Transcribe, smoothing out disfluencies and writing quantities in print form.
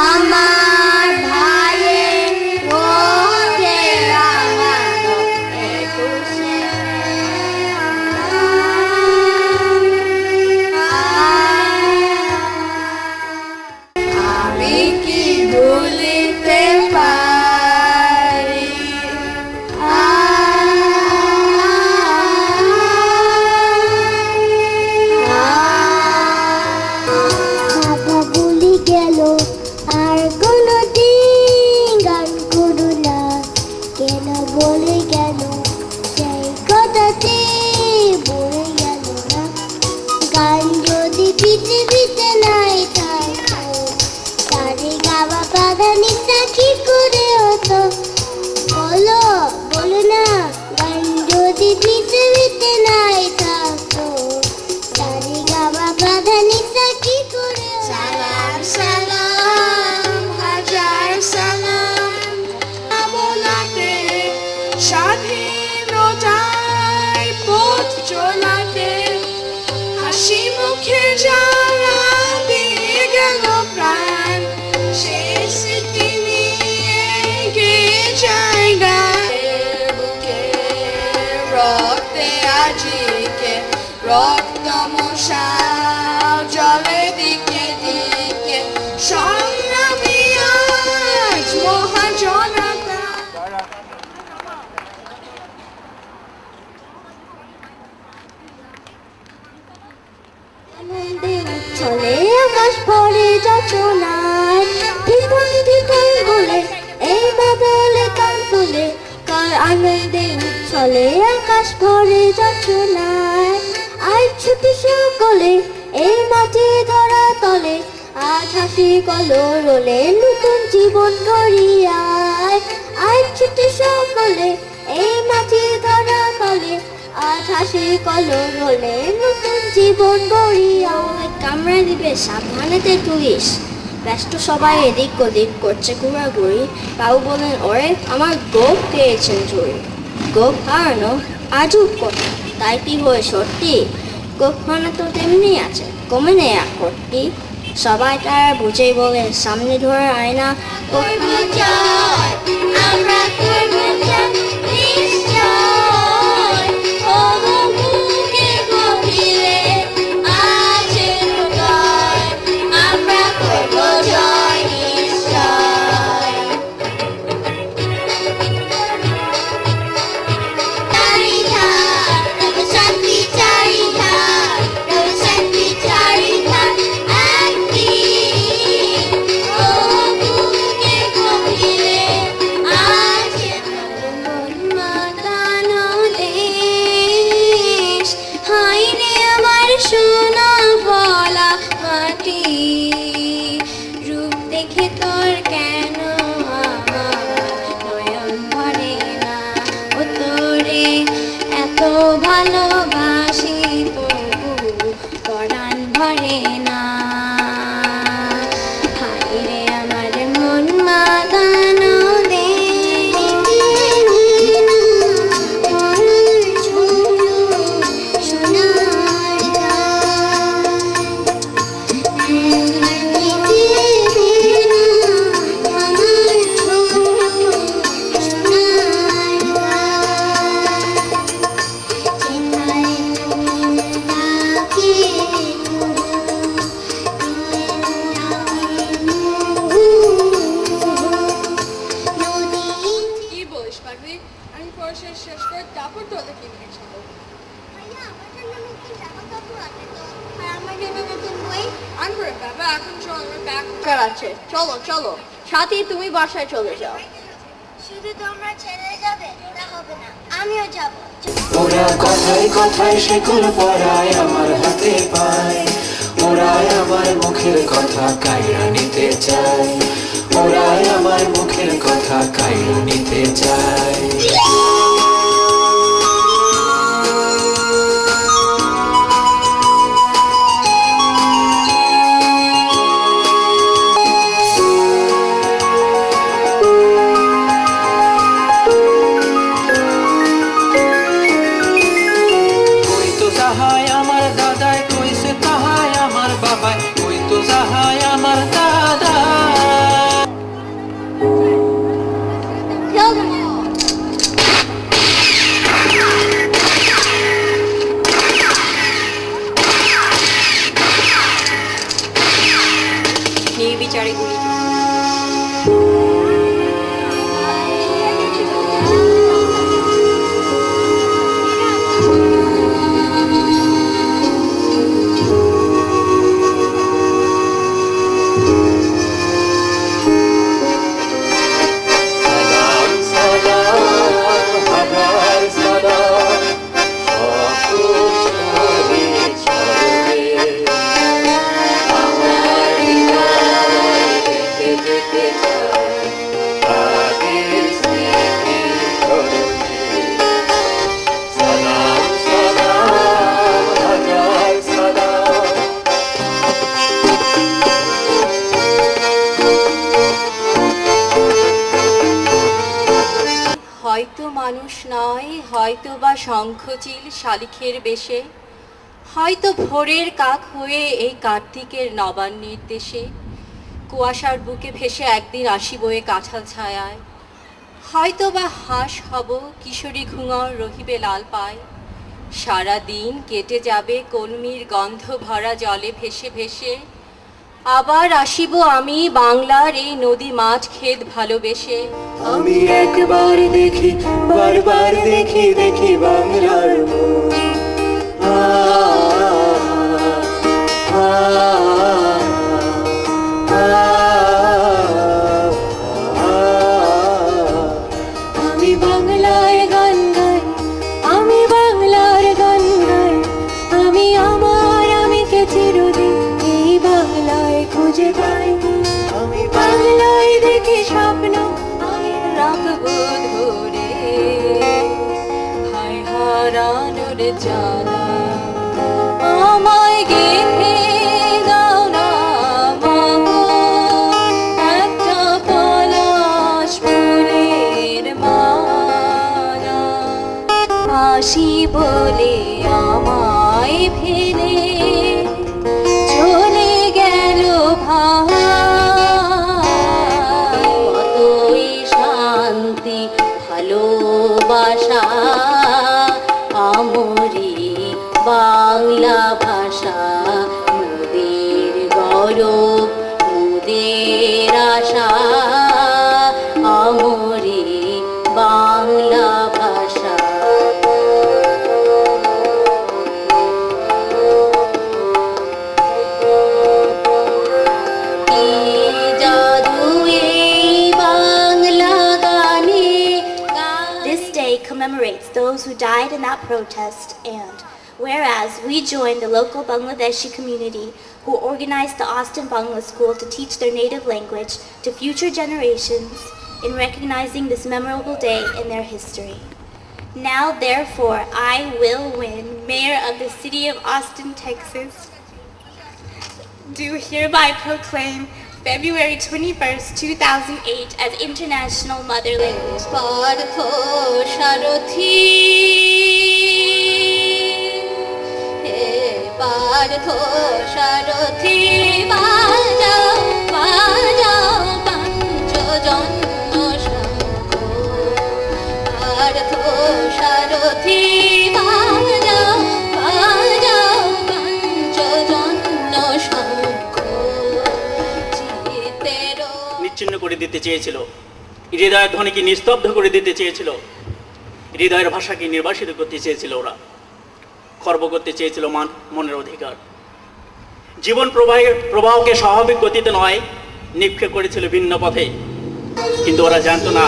আমার ভাইয়ের রোদে রাঙানো একুশে আমি কি ভুলিতে পারি বাবা বলি গেল আর কোনদিন গান করো না, কেন বলে গেল সেই কথাতে বলে গেল না। গান যদি পৃথিবীতে নাই থাকতো, তারে গাওয়া বাধা নিতা কি করে হতো? বলো বলো না, গান যদি পৃথিবীতে নাই থাকতো, তারে গাওয়া বাধা নিতা কি করে হতো? সালাম সালাম হাজার সালাম আমলাতে স্বাধীনতায় পথ চলাতে হাসি মুখে যারা দিয়ে গেল প্রাণ শেষ স্মৃতি নিয়ে গিয়ে জায়গা বুকে রক্তে আজিকে রক্ত মশাল জলে দিকে দিকে সংগ্রামী আজ মহাজনতা। আনন্দে উচ্ছলে আকাশ ভরে যোচনায়, ধিপন ধিপন বলে এই বাদলে কান তোলে। কার আনন্দে উচ্ছলে আকাশ ভরে যোচনায়, আজ ছুটি সকলে এই মাটি ধরা তলে। আজ হাসি কলরলে নতুন জীবন গড়িয়ায়, আজ ছুটি সকলে এই মাটি ধরা তলে। আজ হাসি কলরলে নতুন জীবন গড়িয়ায়। কামড়ে দিবে সাবধানেতে টুরিস, ব্যস্ত সবাই এদিক ওদিক করছে ঘোরাঘুরি। বাবু বলেন ওরে আমার গোপ পেয়েছেন চুরি। গোপ হারানো আজব কথা, তাই কি হয়ে সত্যি? গোপ হারানো তো তেমনি আছে, কমে নেই আকর্তি। সবাই তারা বুঝেই বলে সামনে ধরে আয়না করবো জয়, আমরা করবো জয়, নিশ্চয় হবো বুকে গভীরে আজের উদয়, আমরা করবো জয় নিশ্চয়। চারিধার রব শান্তি, চারিধার রব শান্তি, চারিধার একদিন হবো বুকে গভীরে আজের মন মাতানো দেশ। হায় রে আমার সোনা বলা মাটি, রূপ দেখে তোর কেন আমার নয়ন ভরে না? ও তোরে এত ভালোবাসি তবু পরাণ ভরে না। হায় রে আমার মন মাতানো কি বলিস পাগলি? আমি পড়াশোনা শেষ করে তারপর তোদের কিনে খাবো। আনবে বাবা, এখন চল আমার ব্যাগ আছে। চলো চলো সাথী, তুমি বাসায় চলে যাও। শুধু তোমরা ছেড়ে যাবে তা হবে না, আমিও যাব। ওরা কথায় কথায় সেগুলো পড়ায় আমার হাতে পায়, ওরা আমার মুখের কথা কাইরা নিতে চায়, ওরা আমার মুখের কথা কাইরা নিতে চায়। হয়তো বা শঙ্খচিল শালিখের বেশে, হয়তো ভোরের কাক হয়ে এই কার্তিকের নবান্নের দেশে কুয়াশার বুকে ভেসে একদিন আসিব এ কাঁঠাল ছায়ায়, হয়তো বা হাঁস হব কিশোরী ঘুঙর রহিবে লাল পায়, সারা দিন কেটে যাবে কলমির গন্ধ ভরা জলে ভেসে ভেসে, আবার আসিব আমি বাংলার এই নদী মাছ ক্ষেত ভালোবেসে। আমি একবার দেখি বারবার দেখি দেখি বাংলার মুখ। আমি বাংলায় গান গাই, আমি বাংলার গান গাই, আমি আমার আমিকে চিরদিন এই বাংলায় খুঁজে পাই। আমি বাংলায় দেখি স্বপ্ন, আমি রাখবো ধরে হায় হারানোর জ্বালা, আমায় গেঁথে দাও না মাগো একটা পলাশ ফুলের মালা, আসি বলে আমায় ফেলে চলে গেল ভাই। কতই শান্তি ভালোবাসা আমরি বাংলা ভাষা, মোদের গৌরব মোদের আশা আমরি বাংলা ভাষা। This day commemorates those who died in that protest, and whereas we join the local Bangladeshi community who organized the Austin Bangla School to teach their native language to future generations in recognizing this memorable day in their history. Now, therefore, I, Will Wynn, Mayor of the City of Austin, Texas, do hereby proclaim February 21st, 2008 as International Mother Language. Partha সারথি হে পার্থ সারথি বাজাও বাজাও পঞ্চজন্য শঙ্খ, পার্থ সারথি বাজাও বাজাও পঞ্চজন্য শঙ্খ। নিচ্ছিন্ন করে দিতে চেয়েছিল, হৃদয়ের ধ্বনিকে নিস্তব্ধ করে দিতে চেয়েছিল, হৃদয়ের ভাষাকে নির্বাসিত করতে চেয়েছিল, ওরা খর্ব করতে চেয়েছিল মনের অধিকার। জীবন প্রবাহকে স্বাভাবিক গতিতে নয়, নিক্ষেপ করেছিল ভিন্ন পথে, কিন্তু ওরা জানতো না